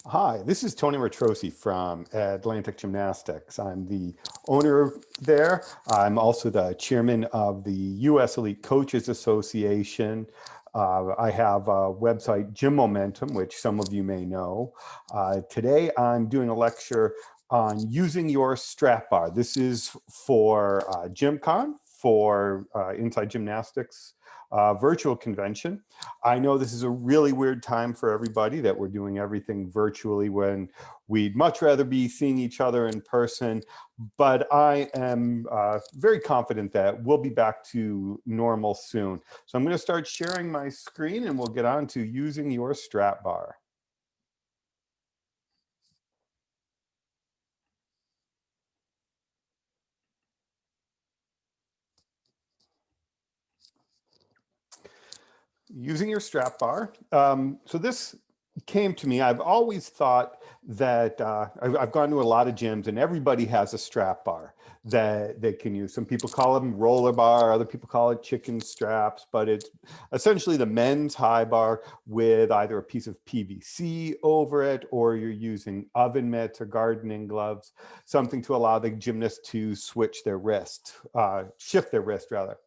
Hi, this is Tony RETROSI from Atlantic Gymnastics. I'm the owner there. I'm also the chairman of the U.S. Elite Coaches Association. I have a website, Gym Momentum, which some of you may know. Today, I'm doing a lecture on using your strap bar. This is for GymCon, for Inside Gymnastics virtual convention. I know this is a really weird time for everybody that we're doing everything virtually when we'd much rather be seeing each other in person, but I am very confident that we'll be back to normal soon. So I'm going to start sharing my screen and we'll get on to using your strap bar. Using your strap bar. So this came to me. I've always thought that I've gone to a lot of gyms and everybody has a strap bar that they can use. Some people call them roller bar, other people call it chicken straps, but it's essentially the men's high bar with either a piece of PVC over it or you're using oven mitts or gardening gloves, something to allow the gymnast to switch their wrist, shift their wrist rather.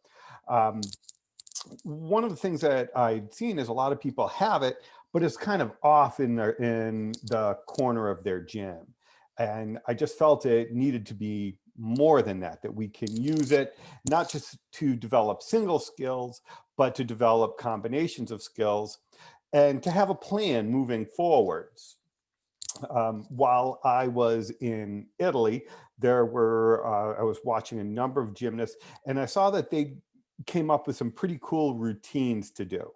Um, One of the things that I'd seen is a lot of people have it, but it's kind of off in the corner of their gym. And I just felt it needed to be more than that, that we can use it, not just to develop single skills, but to develop combinations of skills and to have a plan moving forwards. While I was in Italy, I was watching a number of gymnasts and I saw that they came up with some pretty cool routines to do.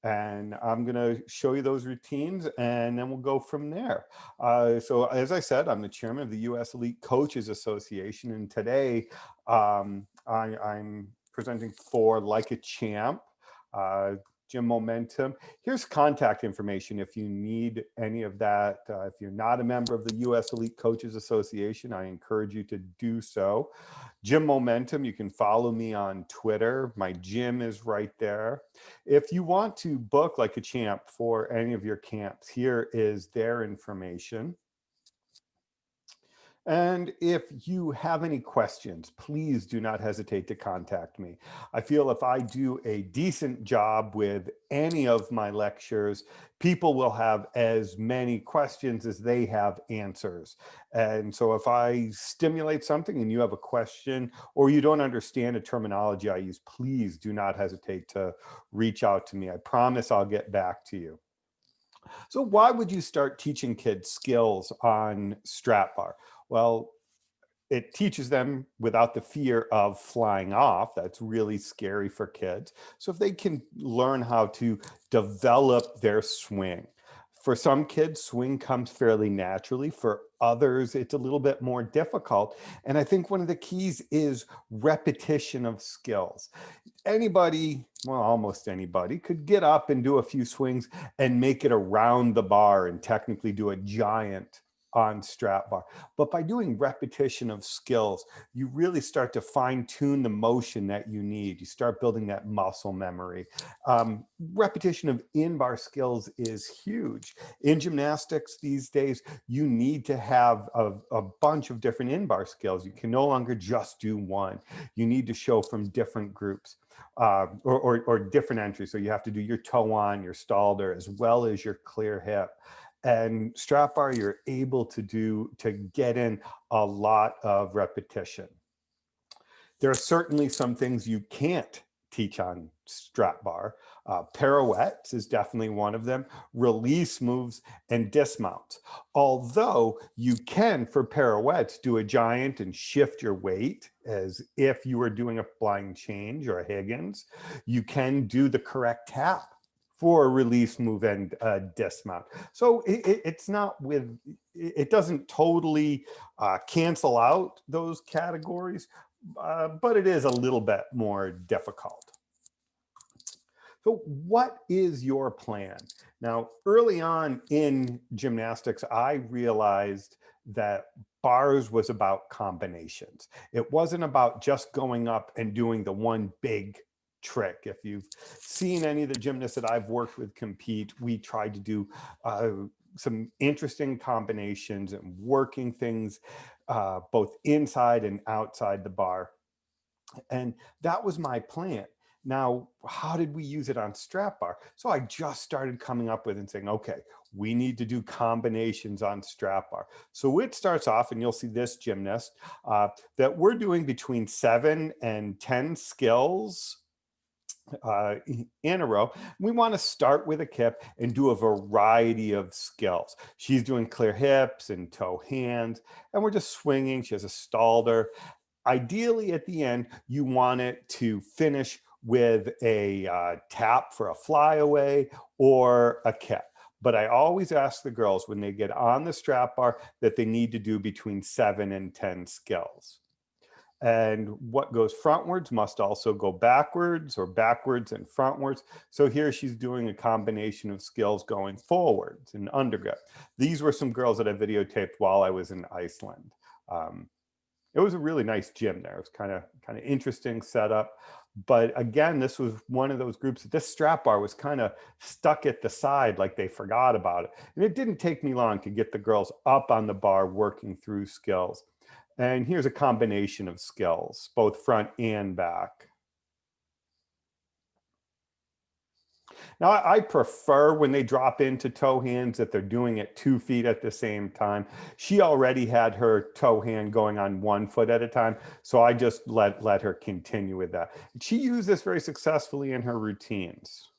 And I'm going to show you those routines and then we'll go from there. So as I said, I'm the chairman of the U.S. Elite Coaches Association. And today I'm presenting for Like a Champ, Gym Momentum. Here's contact information if you need any of that. If you're not a member of the U.S. Elite Coaches Association, I encourage you to do so. Gym Momentum, you can follow me on Twitter. My gym is right there. If you want to book Like a Champ for any of your camps, here is their information. And if you have any questions, please do not hesitate to contact me. I feel if I do a decent job with any of my lectures, people will have as many questions as they have answers. And so if I stimulate something and you have a question or you don't understand a terminology I use, please do not hesitate to reach out to me. I promise I'll get back to you. So why would you start teaching kids skills on strap bar? Well, it teaches them without the fear of flying off. That's really scary for kids. So if they can learn how to develop their swing. For some kids, swing comes fairly naturally. For others, it's a little bit more difficult. And I think one of the keys is repetition of skills. Anybody, well, almost anybody, could get up and do a few swings and make it around the bar and technically do a giant on strap bar. But by doing repetition of skills, you really start to fine tune the motion that you need. You start building that muscle memory. Repetition of in-bar skills is huge. In gymnastics these days, you need to have a bunch of different in-bar skills. You can no longer just do one. You need to show from different groups. Or different entries. So you have to do your toe on, your stalder, as well as your clear hip. And strap bar, you're able to get in a lot of repetition. There are certainly some things you can't teach on strap bar. Pirouettes is definitely one of them, release moves and dismounts. Although you can, for pirouettes, do a giant and shift your weight as if you were doing a blind change or a Higgins. You can do the correct tap for a release move and dismount. So it's not with, it doesn't totally cancel out those categories, but it is a little bit more difficult. So what is your plan? Now, early on in gymnastics, I realized that bars was about combinations. It wasn't about just going up and doing the one big trick. If you've seen any of the gymnasts that I've worked with compete, we try to do some interesting combinations and working things both inside and outside the bar. And that was my plan. Now, how did we use it on strap bar? So I just started coming up with and saying, okay, we need to do combinations on strap bar. So it starts off, and you'll see this gymnast, that we're doing between 7 and 10 skills in a row. We want to start with a kip and do a variety of skills. She's doing clear hips and toe hands, and we're just swinging. She has a stalder. Ideally, at the end, you want it to finish with a tap for a flyaway or a kip. But I always ask the girls when they get on the strap bar that they need to do between 7 and 10 skills. And what goes frontwards must also go backwards, or backwards and frontwards. So here she's doing a combination of skills going forwards and undergut. These were some girls that I videotaped while I was in Iceland. It was a really nice gym there. It was kind of interesting setup. But again, this was one of those groups that this strap bar was kind of stuck at the side, like they forgot about it. And it didn't take me long to get the girls up on the bar working through skills. And here's a combination of skills, both front and back. Now, I prefer when they drop into toe hands that they're doing it 2 feet at the same time. She already had her toe hand going on 1 foot at a time, so I just let her continue with that. She used this very successfully in her routines.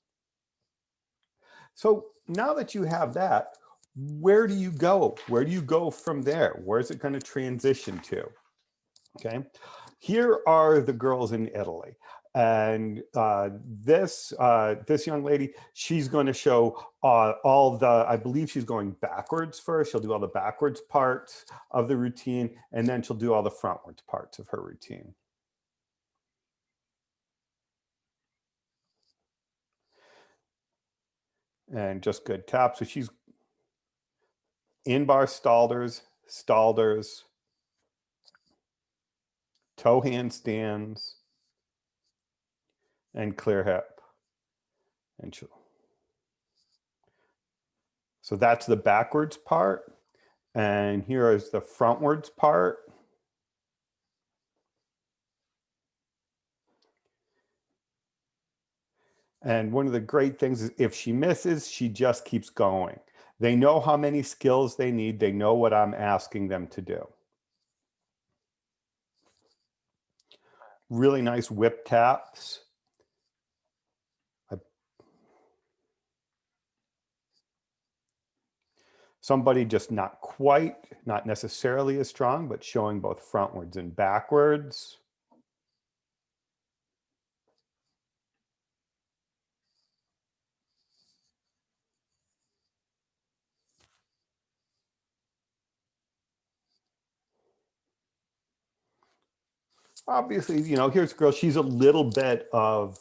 So now that you have that, where do you go? Where do you go from there? Where's it going to transition to? Okay, here are the girls in Italy. And this young lady, she's going to show all the, I believe she's going backwards first. She'll do all the backwards parts of the routine, and then she'll do all the frontwards parts of her routine. And just good taps. So she's in bar stalders, toe handstands, and clear hip. And so that's the backwards part. And here is the frontwards part. And one of the great things is if she misses, she just keeps going. They know how many skills they need. They know what I'm asking them to do. Really nice whip taps. Somebody just not quite, not necessarily as strong, but showing both frontwards and backwards. Obviously, you know, here's a girl, she's a little bit of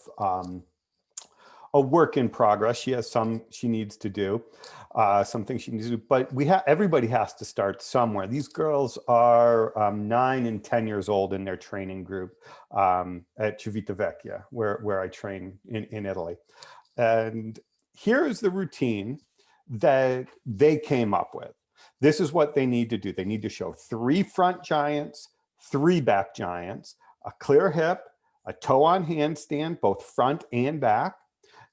a work in progress. She has some she needs to do, some things she needs to do, but everybody has to start somewhere. These girls are 9 and 10 years old in their training group at Civitavecchia, where I train in Italy. And here is the routine that they came up with. This is what they need to do. They need to show 3 front giants, 3 back giants, a clear hip, a toe on handstand, both front and back,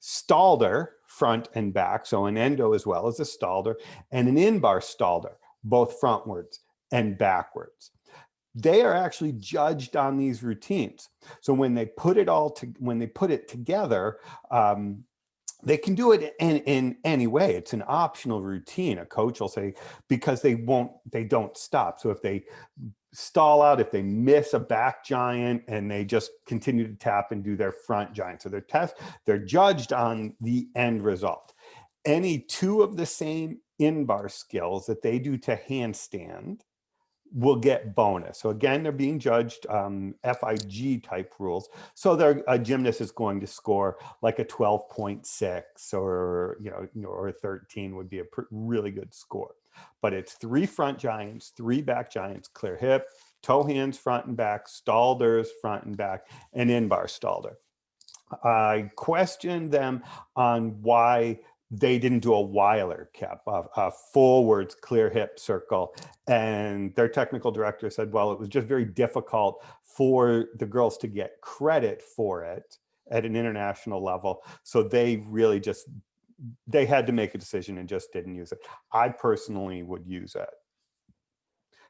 stalder, front and back, so an endo as well as a stalder, and an in-bar stalder, both frontwards and backwards. They are actually judged on these routines. So when they put it together, they can do it in any way. It's an optional routine. A coach will say, because they don't stop. So if they stall out, if they miss a back giant and they just continue to tap and do their front giant. So they're judged on the end result. Any 2 of the same in-bar skills that they do to handstand will get bonus. So again, they're being judged FIG type rules. So a gymnast is going to score like a 12.6 or, or a 13 would be a really good score. But it's 3 front giants, 3 back giants, clear hip, toe hands front and back, stalders front and back, and in-bar stalder. I questioned them on why they didn't do a Weiler cap, a forwards clear hip circle. And their technical director said, well, it was just very difficult for the girls to get credit for it at an international level. So they really just, they had to make a decision and just didn't use it. I personally would use it.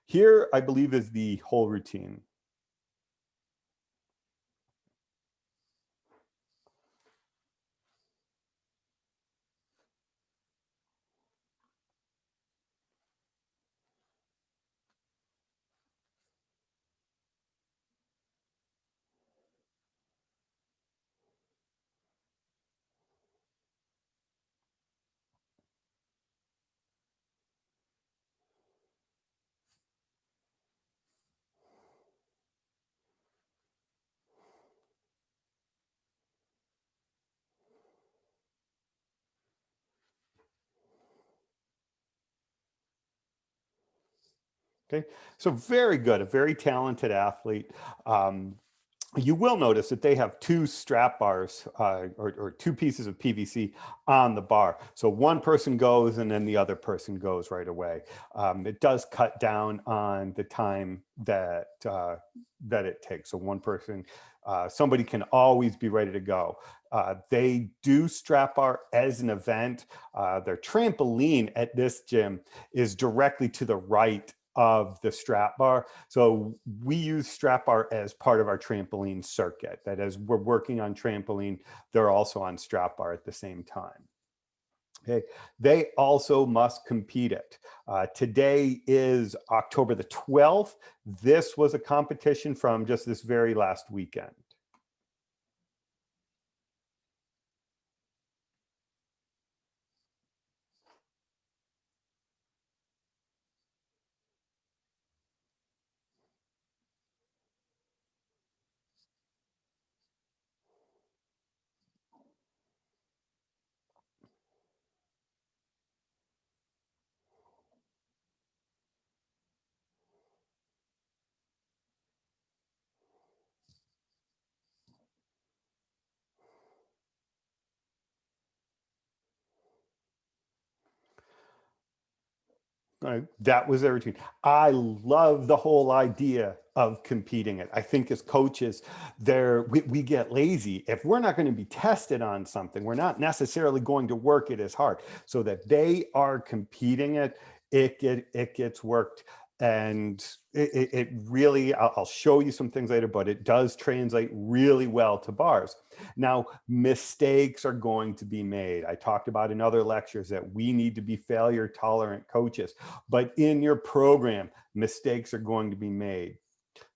Here, I believe, is the whole routine. Okay, so very good, a very talented athlete. You will notice that they have two strap bars or two pieces of PVC on the bar. So one person goes and then the other person goes right away. It does cut down on the time that that it takes. So one person, somebody can always be ready to go. They do strap bar as an event. Their trampoline at this gym is directly to the right of the strap bar. So we use strap bar as part of our trampoline circuit. That as we're working on trampoline, they're also on strap bar at the same time. Okay. They also must compete it. Today is October the 12th. This was a competition from just this very last weekend. That was their routine. I love the whole idea of competing it. I think as coaches, we get lazy. If we're not going to be tested on something, we're not necessarily going to work it as hard. So that they are competing it, it gets worked. And it really, I'll show you some things later, but it does translate really well to bars. Now, mistakes are going to be made. I talked about in other lectures that we need to be failure tolerant coaches, but in your program, mistakes are going to be made.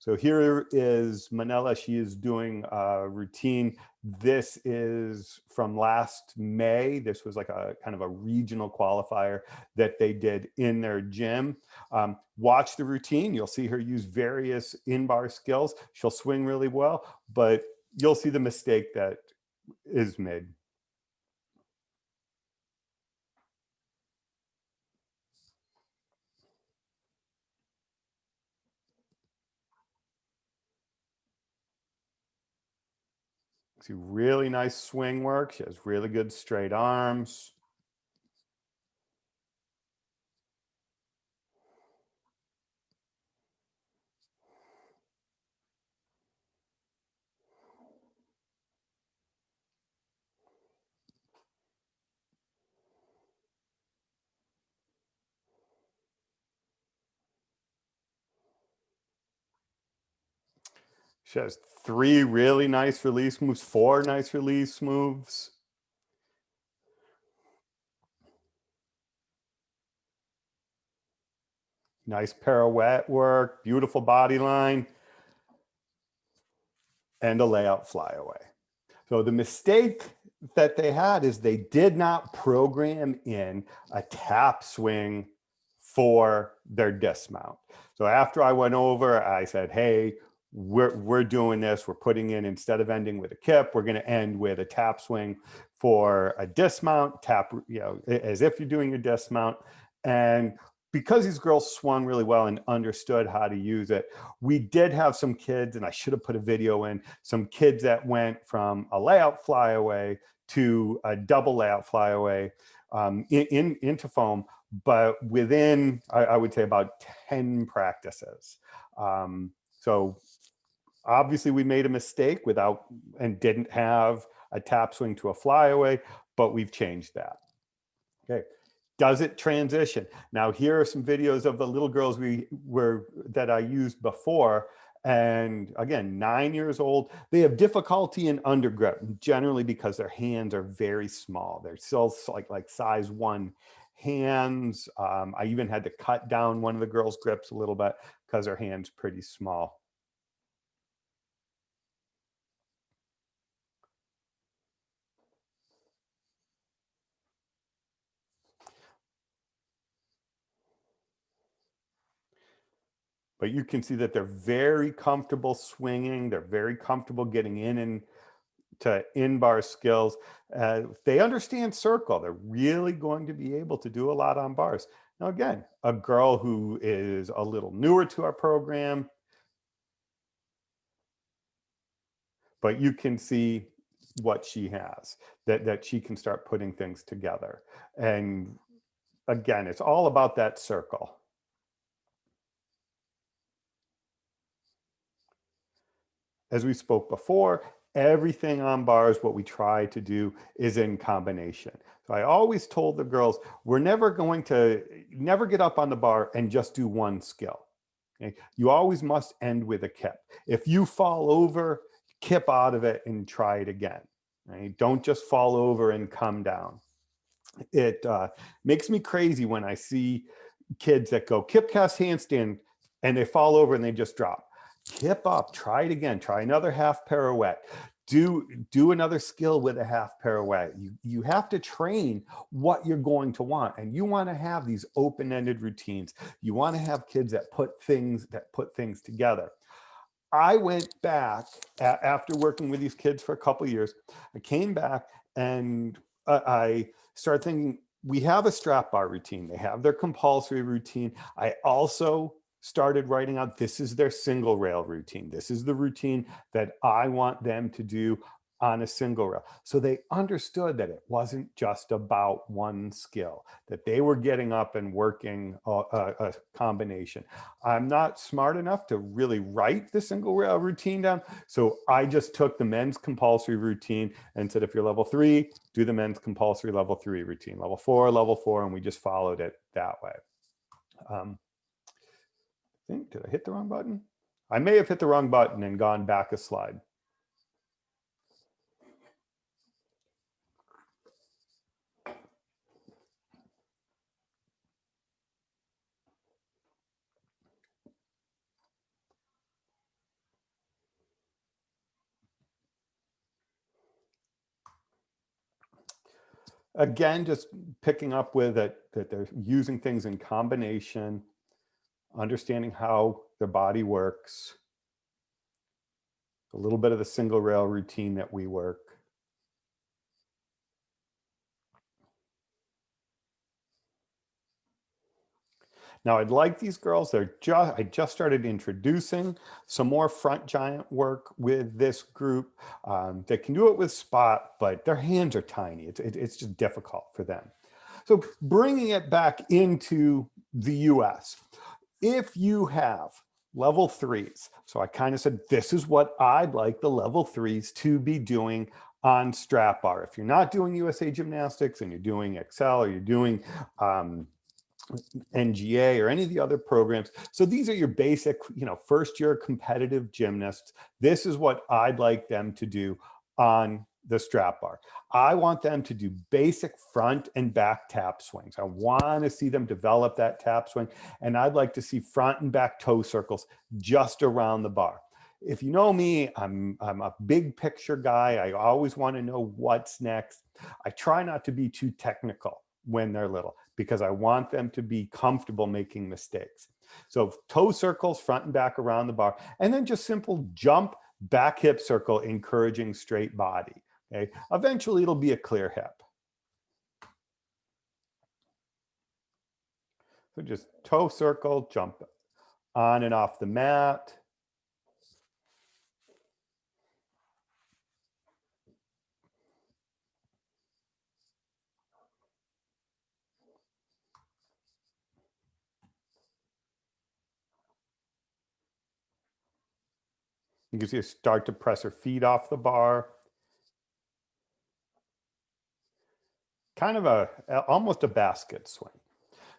So here is Manila. She is doing a routine. This is from last May. This was like a kind of a regional qualifier that they did in their gym. Watch the routine. You'll see her use various in-bar skills. She'll swing really well, but you'll see the mistake that is made. See really nice swing work. She has really good straight arms. She has three really nice release moves, four nice release moves. Nice pirouette work, beautiful body line, and a layout flyaway. So the mistake that they had is they did not program in a tap swing for their dismount. So after I went over, I said, hey, we're doing this. We're putting in, instead of ending with a kip, we're going to end with a tap swing for a dismount, tap, as if you're doing a dismount. And because these girls swung really well and understood how to use it, we did have some kids, and I should have put a video in, some kids that went from a layout flyaway to a double layout flyaway into foam, but within, I would say, about 10 practices. So obviously we made a mistake and didn't have a tap swing to a flyaway, but we've changed that. Okay. Does it transition? Now, here are some videos of the little girls that I used before. And again, 9 years old, they have difficulty in undergrip, generally because their hands are very small. They're still like size 1 hands. I even had to cut down one of the girls' grips a little bit because her hand's pretty small. But you can see that they're very comfortable swinging. They're very comfortable getting to in-bar skills. If they understand circle, they're really going to be able to do a lot on bars. Now, again, a girl who is a little newer to our program, but you can see what she has, that she can start putting things together. And again, it's all about that circle. As we spoke before, everything on bars, what we try to do is in combination. So I always told the girls, we're never get up on the bar and just do one skill. Okay? You always must end with a kip. If you fall over, kip out of it and try it again. Right? Don't just fall over and come down. It makes me crazy when I see kids that go kip cast handstand and they fall over and they just drop. Kip up, try it again, try another half pirouette, do another skill with a half pirouette. You have to train what you're going to want, and you want to have these open-ended routines. You want to have kids that put things together. I went back after working with these kids for a couple of years. I came back and I started thinking, we have a strap bar routine. They have their compulsory routine. I also started writing out, this is their single rail routine. This is the routine that I want them to do on a single rail. So they understood that it wasn't just about one skill, that they were getting up and working a combination. I'm not smart enough to really write the single rail routine down. So I just took the men's compulsory routine and said, if you're level 3, do the men's compulsory level 3 routine, level 4, and we just followed it that way. Did I hit the wrong button? I may have hit the wrong button and gone back a slide. Again, just picking up with it, that they're using things in combination, understanding how their body works, a little bit of the single rail routine that we work. Now, I'd like these girls, I just started introducing some more front giant work with this group. They can do it with spot, but their hands are tiny. It's just difficult for them. So bringing it back into the US, if you have level 3s, so I kind of said, this is what I'd like the level 3s to be doing on strap bar. If you're not doing USA Gymnastics and you're doing Excel or you're doing NGA or any of the other programs. So these are your basic, first year competitive gymnasts. This is what I'd like them to do on the strap bar. I want them to do basic front and back tap swings. I want to see them develop that tap swing. And I'd like to see front and back toe circles just around the bar. If you know me, I'm a big picture guy. I always want to know what's next. I try not to be too technical when they're little, because I want them to be comfortable making mistakes. So toe circles, front and back around the bar, and then just simple jump, back hip circle, encouraging straight body. Okay. Eventually it'll be a clear hip. So just toe circle, jump on and off the mat. You can see her start to press her feet off the bar. Kind of almost a basket swing.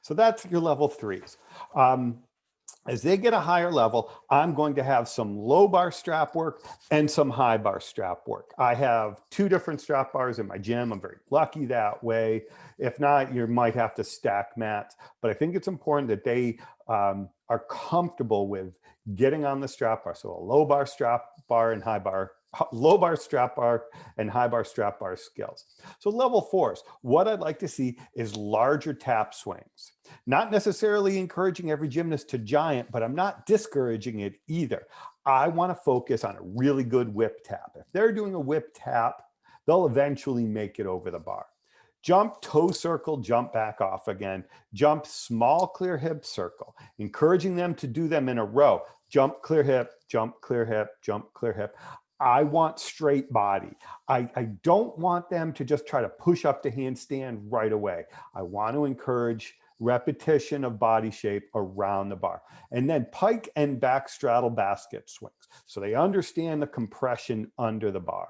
So that's your level threes. As they get a higher level, I'm going to have some low bar strap work and some high bar strap work. I have 2 different strap bars in my gym. I'm very lucky that way. If not, you might have to stack mats. But I think it's important that they are comfortable with getting on the strap bar. So a low bar strap bar and high bar, low bar strap bar and high bar strap bar skills. So level fours, what I'd like to see is larger tap swings. Not necessarily encouraging every gymnast to giant, but I'm not discouraging it either. I want to focus on a really good whip tap. If they're doing a whip tap, they'll eventually make it over the bar. Jump, toe circle, jump back off again. Jump, small, clear hip circle, encouraging them to do them in a row. Jump, clear hip, jump, clear hip, jump, clear hip. I want straight body. I don't want them to just try to push up to handstand right away. I want to encourage repetition of body shape around the bar. And then pike and back straddle basket swings. So they understand the compression under the bar.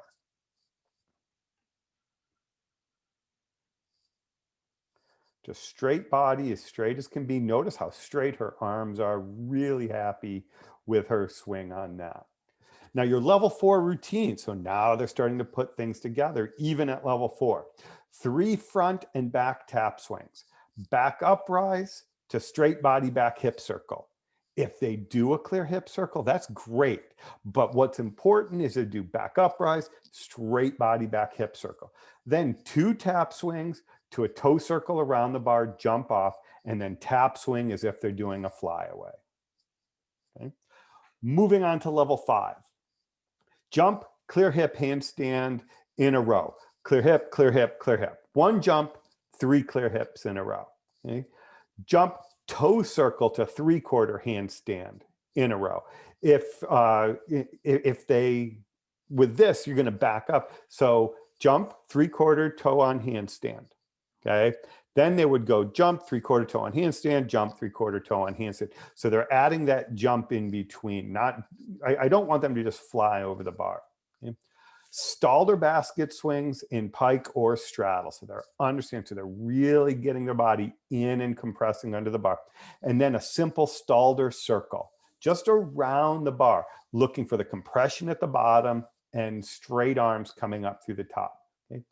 Just straight body, as straight as can be. Notice how straight her arms are. Really happy with her swing on that. Now your level 4 routine. So now they're starting to put things together, even at level 4. 3 front and back tap swings. Back uprise to straight body back hip circle. If they do a clear hip circle, that's great. But what's important is to do back uprise, straight body back hip circle. Then 2 tap swings to a toe circle around the bar, jump off, and then tap swing as if they're doing a flyaway. Okay. Moving on to level 5. Jump, clear hip, handstand in a row. Clear hip, clear hip, clear hip. 1 jump, 3 clear hips in a row. Okay. Jump, toe circle to 3/4 handstand in a row. If they, with this, you're going to back up. So jump, 3/4 toe on handstand. Okay. Then they would go jump, 3/4 toe on handstand, jump, 3/4 toe on handstand. So they're adding that jump in between. I don't want them to just fly over the bar. Okay? Stalder basket swings in pike or straddle. So they're understanding, so they're really getting their body in and compressing under the bar. And then a simple stalder circle, just around the bar, looking for the compression at the bottom and straight arms coming up through the top. Okay?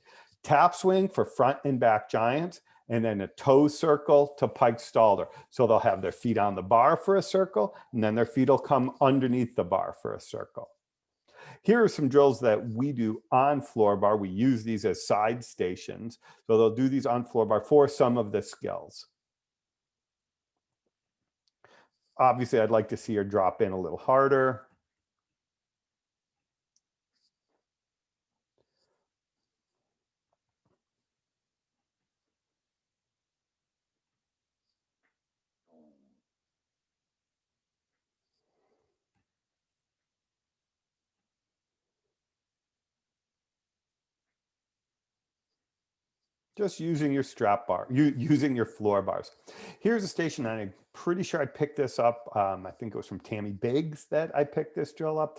Tap swing for front and back giants, and then a toe circle to pike stalder. So they'll have their feet on the bar for a circle, and then their feet will come underneath the bar for a circle. Here are some drills that we do on floor bar. We use these as side stations. So they'll do these on floor bar for some of the skills. Obviously, I'd like to see her drop in a little harder. Just using your strap bar, using your floor bars. Here's a station, and I'm pretty sure I picked this up. I think it was from Tammy Biggs that I picked this drill up,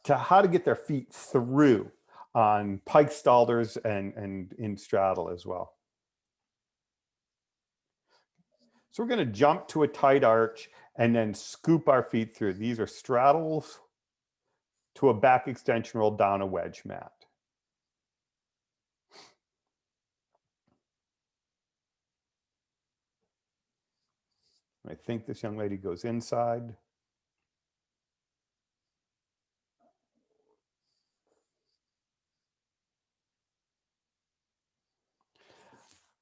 to how to get their feet through on pike stalders and in straddle as well. So we're going to jump to a tight arch and then scoop our feet through. These are straddles to a back extension roll down a wedge mat. I think this young lady goes inside.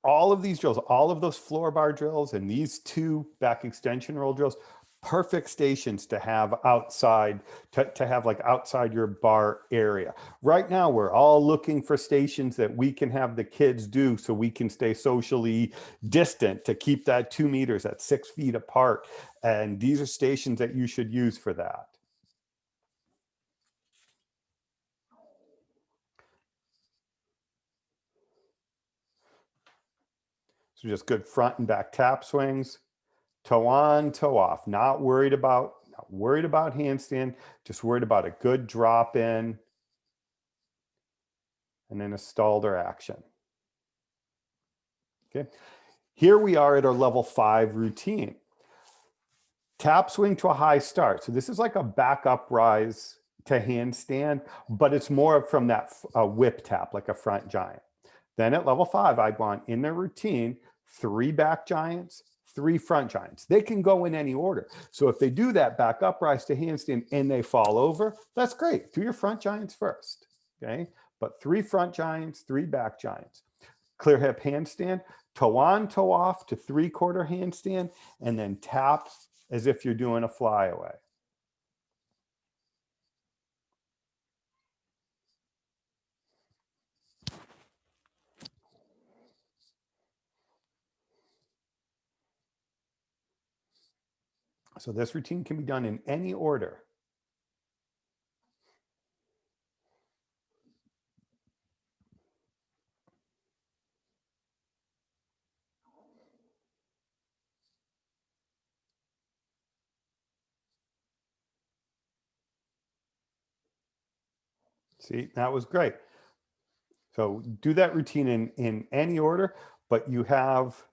All of these drills, all of those floor bar drills and these 2 back extension roll drills, perfect stations to have outside, to have like outside your bar area. Right now, we're all looking for stations that we can have the kids do so we can stay socially distant, to keep that 2 meters at 6 feet apart. And these are stations that you should use for that. So just good front and back tap swings, toe on, toe off. Not worried about handstand, just worried about a good drop in and then a Stalder action. Okay. Here we are at our level 5 routine. Tap swing to a high start. So this is like a back up rise to handstand, but it's more from that whip tap, like a front giant. Then at level 5, I want in their routine 3 back giants, 3 front giants. They can go in any order. So if they do that back up rise to handstand and they fall over, that's great. Do your front giants first, okay? But 3 front giants, 3 back giants. Clear hip handstand, toe on, toe off to 3/4 handstand, and then tap as if you're doing a flyaway. So this routine can be done in any order. See, that was great. So do that routine in any order, but you have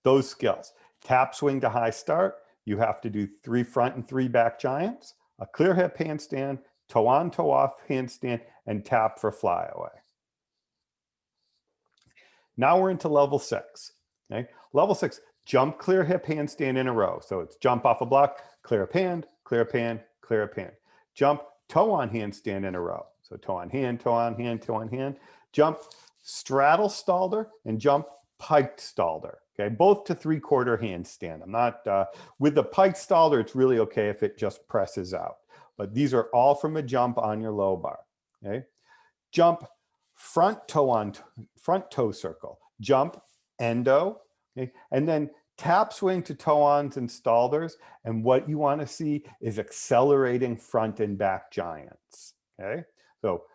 those skills. Tap swing to high start, you have to do 3 front and 3 back giants, a clear hip handstand, toe on, toe off handstand, and tap for flyaway. Now we're into level 6. Okay, level 6, jump clear hip handstand in a row. So it's jump off a block, clear up hand, clear up hand, clear up hand. Jump toe on handstand in a row. So toe on hand, toe on hand, toe on hand. Jump straddle Stalder and jump piked Stalder. Okay, both to 3/4 handstand. I'm not with the piked Stalder. It's really okay if it just presses out. But these are all from a jump on your low bar. Okay, jump front toe circle, jump endo, okay, and then tap swing to toe ons and Stalders. And what you want to see is accelerating front and back giants. Okay, so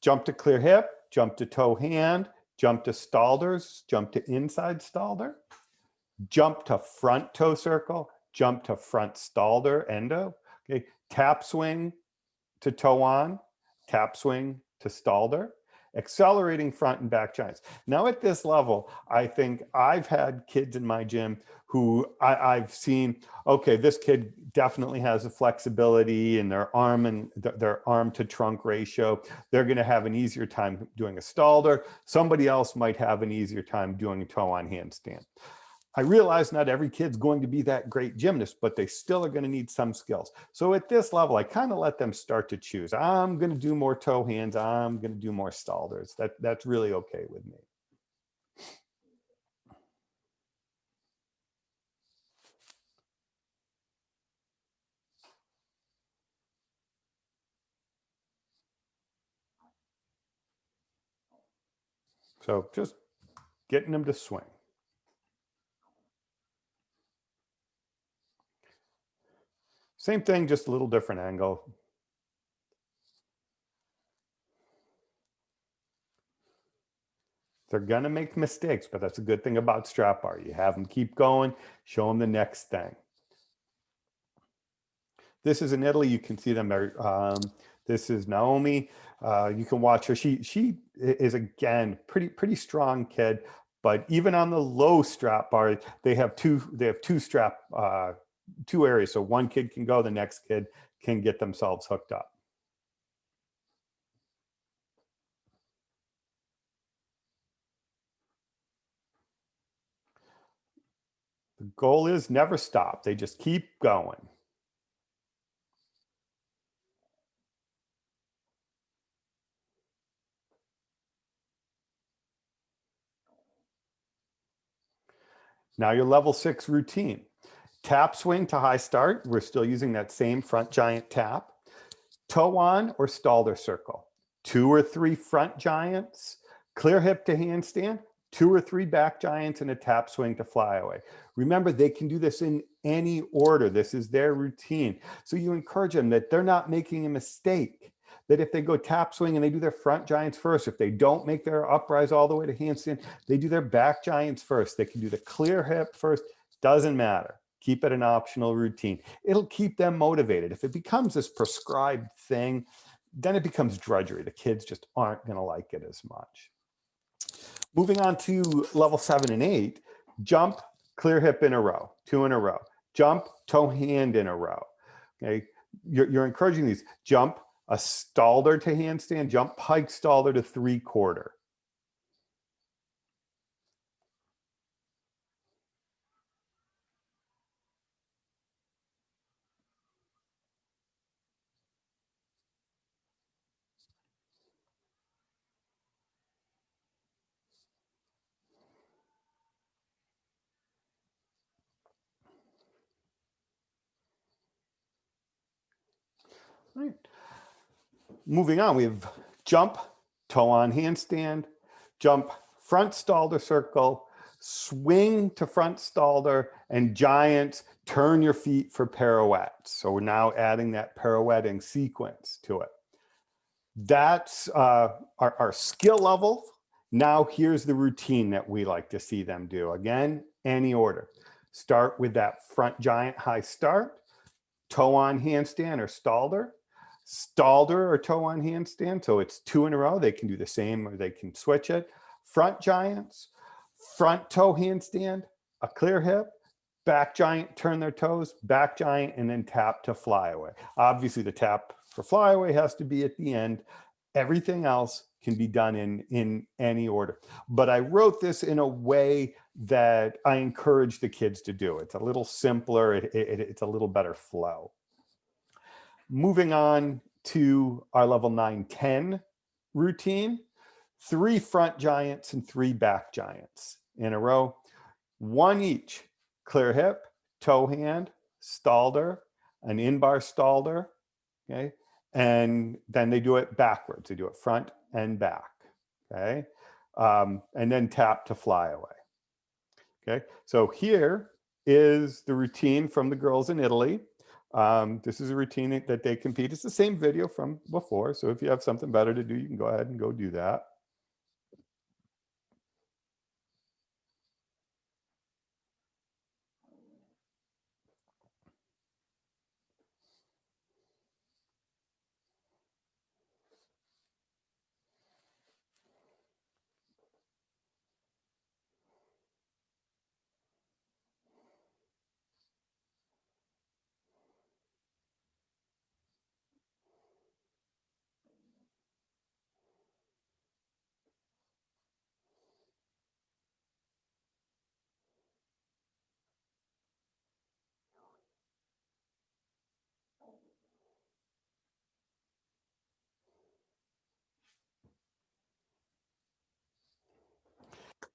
jump to clear hip, jump to toe hand, jump to Stalders, jump to inside Stalder, jump to front toe circle, jump to front Stalder endo. Okay, tap swing to toe on, tap swing to Stalder, accelerating front and back giants. Now at this level, I think I've had kids in my gym who I've seen, okay, this kid definitely has a flexibility in their arm and their arm to trunk ratio. They're going to have an easier time doing a Stalder. Somebody else might have an easier time doing a toe on handstand. I realize not every kid's going to be that great gymnast, but they still are going to need some skills. So at this level, I kind of let them start to choose. I'm going to do more toe hands. I'm going to do more Stalders. That's really okay with me. So just getting them to swing. Same thing, just a little different angle. They're going to make mistakes, but that's a good thing about strap bar. You have them keep going, show them the next thing. This is in Italy. You can see them. This is Naomi. You can watch her. She is, again, pretty strong kid. But even on the low strap bar, they have two strap two areas. So one kid can go, the next kid can get themselves hooked up. The goal is never stop. They just keep going. Now your level 6 routine. Tap swing to high start. We're still using that same front giant tap. Toe on or Stalder circle. 2 or 3 front giants, clear hip to handstand, 2 or 3 back giants, and a tap swing to flyaway. Remember, they can do this in any order. This is their routine. So you encourage them that they're not making a mistake. That if they go tap swing and they do their front giants first, if they don't make their uprise all the way to handstand, they do their back giants first. They can do the clear hip first. Doesn't matter. Keep it an optional routine. It'll keep them motivated. If it becomes this prescribed thing, then it becomes drudgery. The kids just aren't going to like it as much. Moving on to level 7 and 8, jump, clear hip in a row, 2 in a row. Jump, toe hand in a row. Okay, you're encouraging these. Jump, a Stalder to handstand, jump, pike Stalder to 3/4. Right. Moving on, we have jump, toe on handstand, jump, front Stalder circle, swing to front Stalder, and giant, turn your feet for pirouettes. So we're now adding that pirouetting sequence to it. That's our skill level. Now here's the routine that we like to see them do. Again, any order. Start with that front giant high start, toe on handstand or Stalder, Stalder or toe on handstand. So it's 2 in a row. They can do the same or they can switch it. Front giants, front toe handstand, a clear hip, back giant, turn their toes, back giant, and then tap to flyaway. Obviously the tap for flyaway has to be at the end. Everything else can be done in any order. But I wrote this in a way that I encourage the kids to do. It's a little simpler. It's a little better flow. Moving on to our level 9-10 routine, 3 front giants and 3 back giants in a row, 1 each, clear hip, toe hand, Stalder, an in-bar Stalder, okay? And then they do it backwards. They do it front and back, okay? And then tap to fly away, okay? So here is the routine from the girls in Italy. This is a routine that they compete. It's the same video from before. So if you have something better to do, you can go ahead and go do that.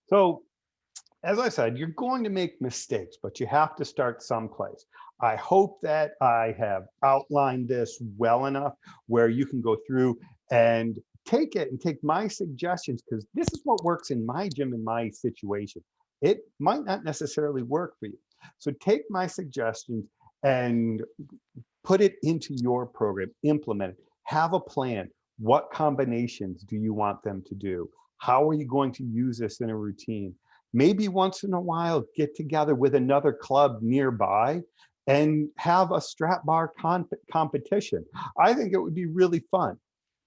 So as I said, you're going to make mistakes, but you have to start someplace. I hope that I have outlined this well enough where you can go through and take it and take my suggestions, because this is what works in my gym, in my situation. It might not necessarily work for you. So take my suggestions and put it into your program, implement it, have a plan. What combinations do you want them to do? How are you going to use this in a routine? Maybe once in a while, get together with another club nearby and have a strap bar competition. I think it would be really fun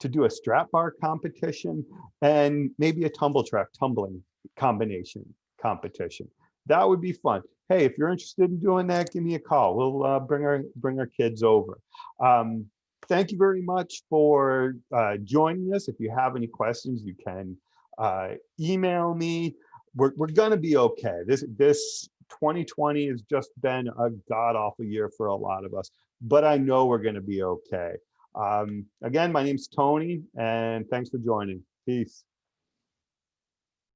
to do a strap bar competition and maybe a tumbling combination competition. That would be fun. Hey, if you're interested in doing that, give me a call. We'll bring our kids over. Thank you very much for joining us. If you have any questions, you can email me. We're going to be okay. This 2020 has just been a god-awful year for a lot of us, but I know we're going to be okay. Again, my name's Tony, and thanks for joining. Peace.